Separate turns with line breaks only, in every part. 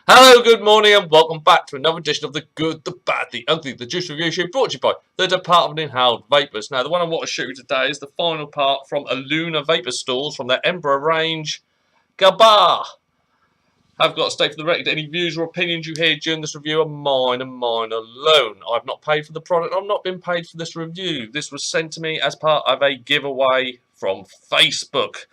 Hello, good morning, and welcome back to another edition of the Good, the Bad, the Ugly, the Juice Review Show, brought to you by the Department of Inhaled Vapours. Now, the one I want to show you today is the final part from Alauna Vapour stores from their Emperor range, Galba. I've got to state for the record, any views or opinions you hear during this review are mine and mine alone. I've not paid for the product, I've not been paid for this review. This was sent to me as part of a giveaway from Facebook.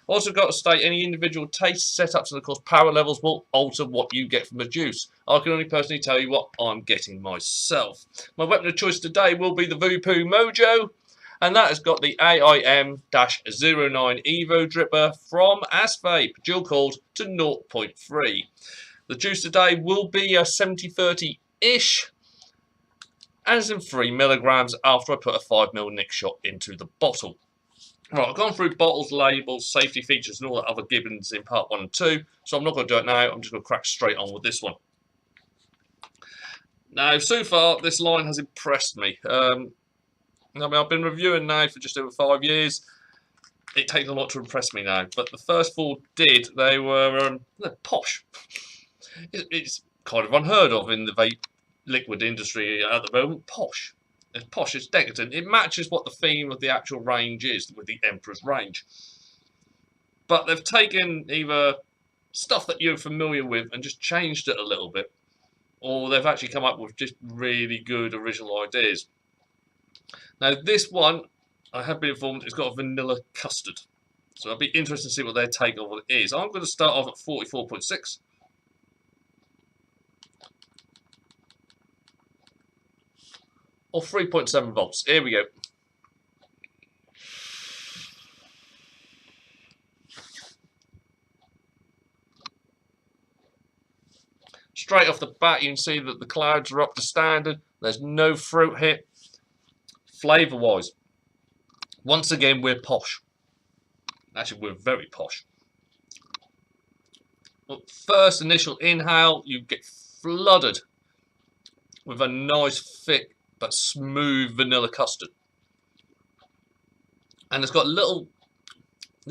Also got to state any individual taste setups and of course power levels will alter what you get from the juice. I can only personally tell you what I'm getting myself. My weapon of choice today will be the Vapour Mojo, and that has got the AIM-09 Evo dripper from Asvape, dual cooled to 0.3. The juice today will be a 70-30-ish, and it's in 3 milligrams after I put a 5ml nick shot into the bottle. Right, I've gone through bottles, labels, safety features and all that other gibbons in part 1 and 2, so I'm not going to do it now, I'm just going to crack straight on with this one. Now, so far, this line has impressed me. I've been reviewing now for just over 5 years. It takes a lot to impress me now, but the first 4 did. They were posh. It's kind of unheard of in the vape liquid industry at the moment, posh. It's posh, it's decadent. It matches what the theme of the actual range is with the Emperor's range. But they've taken either stuff that you're familiar with and just changed it a little bit, or they've actually come up with just really good original ideas. Now this one, I have been informed, it's got a vanilla custard. So I'll be interested to see what their take on what it is. I'm going to start off at 44.6. Or 3.7 volts. Here we go. Straight off the bat, you can see that the clouds are up to standard. There's no fruit hit. Flavour-wise, once again, we're posh. Actually, we're very posh. Well, first initial inhale, you get flooded with a nice, thick, but smooth vanilla custard. And it's got little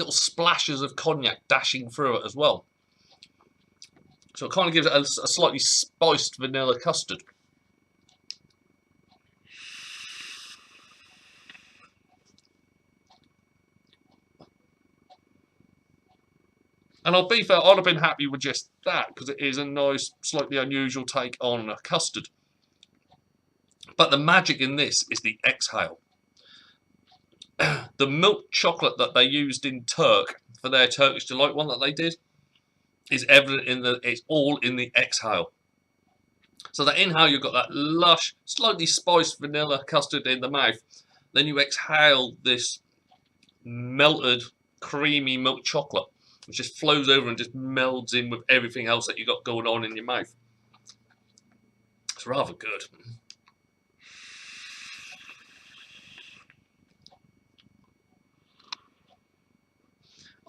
splashes of cognac dashing through it as well. So it kind of gives it a slightly spiced vanilla custard. And I'll be fair, I'd have been happy with just that because it is a nice, slightly unusual take on a custard. But the magic in this is the exhale. The milk chocolate that they used in Turk for their Turkish Delight one that they did is evident in it's all in the exhale. So the inhale, you've got that lush, slightly spiced vanilla custard in the mouth. Then you exhale this melted, creamy milk chocolate, which just flows over and just melds in with everything else that you got going on in your mouth. It's rather good.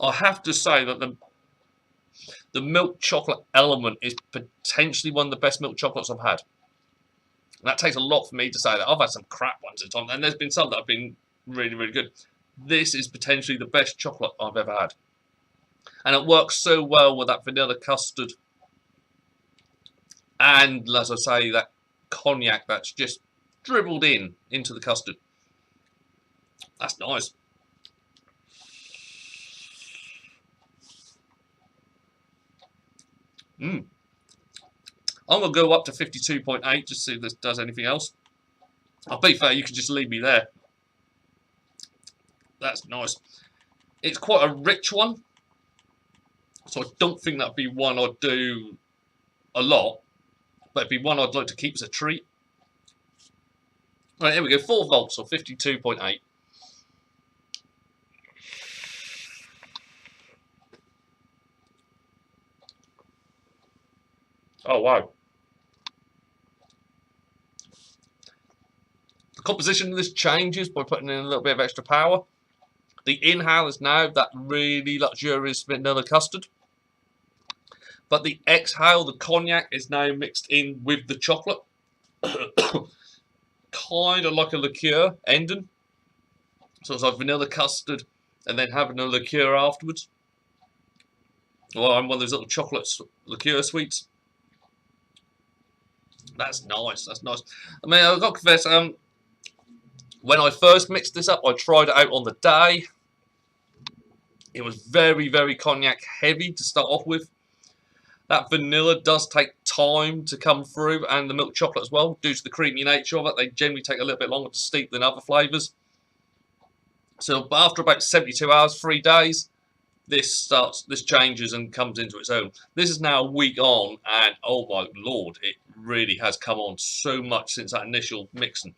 I have to say that the milk chocolate element is potentially one of the best milk chocolates I've had. And that takes a lot for me to say that. I've had some crap ones at times, and there's been some that have been really, really good. This is potentially the best chocolate I've ever had. And it works so well with that vanilla custard. And, as I say, that cognac that's just dribbled into the custard. That's nice. I'm going to go up to 52.8 just to see if this does anything else. I'll be fair, you can just leave me there. That's nice. It's quite a rich one. So I don't think that'd be one I'd do a lot. But it'd be one I'd like to keep as a treat. Right, here we go. 4 volts or 52.8. Oh, wow. The composition of this changes by putting in a little bit of extra power. The inhale is now that really luxurious vanilla custard. But the exhale, the cognac, is now mixed in with the chocolate. Kind of like a liqueur ending. So it's like vanilla custard and then having a liqueur afterwards. Well, I'm one of those little chocolate liqueur sweets. That's nice. That's nice. I mean, I've got to confess, when I first mixed this up, I tried it out on the day. It was very, very cognac heavy to start off with. That vanilla does take time to come through, and the milk chocolate as well, due to the creamy nature of it. They generally take a little bit longer to steep than other flavours. So after about 72 hours, 3 days, this changes and comes into its own. This is now a week on, and oh my lord, it really has come on so much since that initial mixing.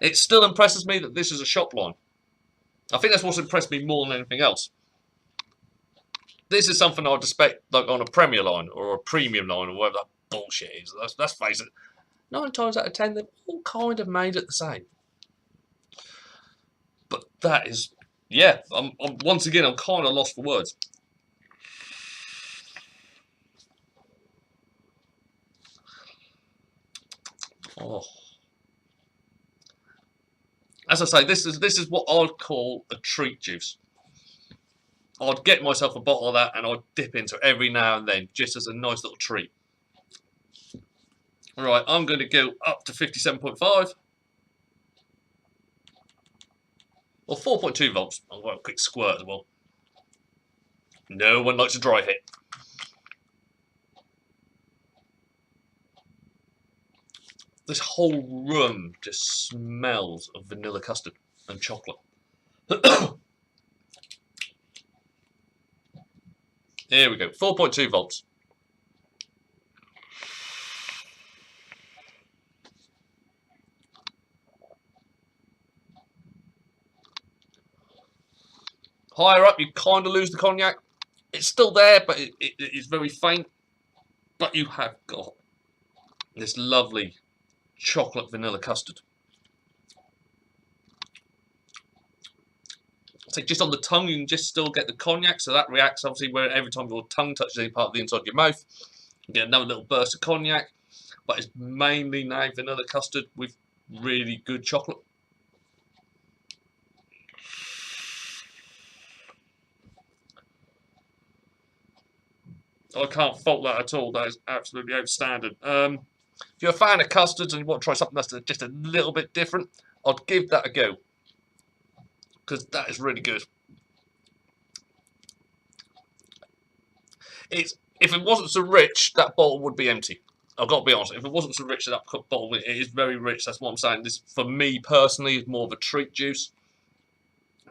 It still impresses me that this is a shop line. I think that's what's impressed me more than anything else. This is something I'd expect like on a Premier line or a Premium line or whatever that bullshit is. Let's face it. 9 times out of 10, they're all kind of made it the same. But that is, yeah. Once again, I'm kind of lost for words. Oh. As I say, this is what I'd call a treat juice. I'd get myself a bottle of that and I'd dip into it every now and then, just as a nice little treat. Right, I'm going to go up to 57.5. Or 4.2 volts. I'll go a quick squirt as well. No one likes a dry hit. This whole room just smells of vanilla custard and chocolate. Here we go, 4.2 volts. Higher up, you kind of lose the cognac. It's still there, but it's very faint. But you have got this lovely chocolate vanilla custard. So just on the tongue, you can just still get the cognac, so that reacts obviously where every time your tongue touches any part of the inside of your mouth, you get another little burst of cognac. But it's mainly now vanilla custard with really good chocolate. I can't fault that at all. That is absolutely outstanding. If you're a fan of custards and you want to try something that's just a little bit different, I'd give that a go. Because that is really good. If it wasn't so rich, that bottle would be empty. I've got to be honest. If it wasn't so rich, that bottle, it is very rich. That's what I'm saying. This, for me personally, is more of a treat juice.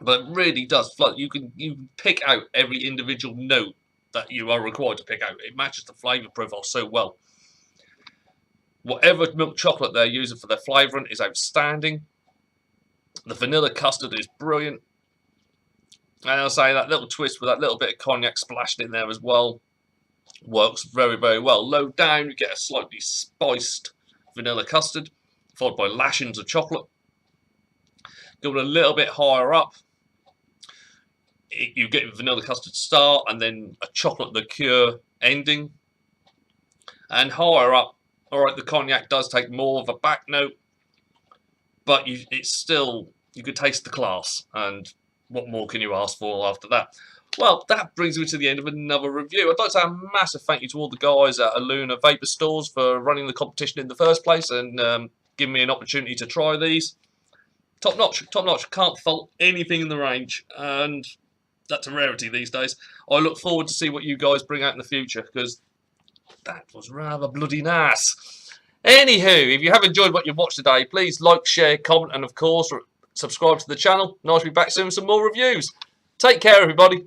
But it really does flow. You can pick out every individual note that you are required to pick out. It matches the flavour profile so well. Whatever milk chocolate they're using for their flavouring is outstanding. The vanilla custard is brilliant. And I'll say that little twist with that little bit of cognac splashed in there as well works very, very well. Low down, you get a slightly spiced vanilla custard, followed by lashings of chocolate. Going a little bit higher up, you get vanilla custard start and then a chocolate liqueur ending. And higher up, alright, the cognac does take more of a back note, but it's still, you could taste the class, and what more can you ask for after that? Well, that brings me to the end of another review. I'd like to say a massive thank you to all the guys at Alauna Vapour stores for running the competition in the first place and giving me an opportunity to try these. Top notch, top notch. Can't fault anything in the range, and that's a rarity these days. I look forward to see what you guys bring out in the future, because that was rather bloody nice. Anywho, if you have enjoyed what you've watched today, please like, share, comment, and of course, subscribe to the channel. Nice to be back soon with some more reviews. Take care, everybody.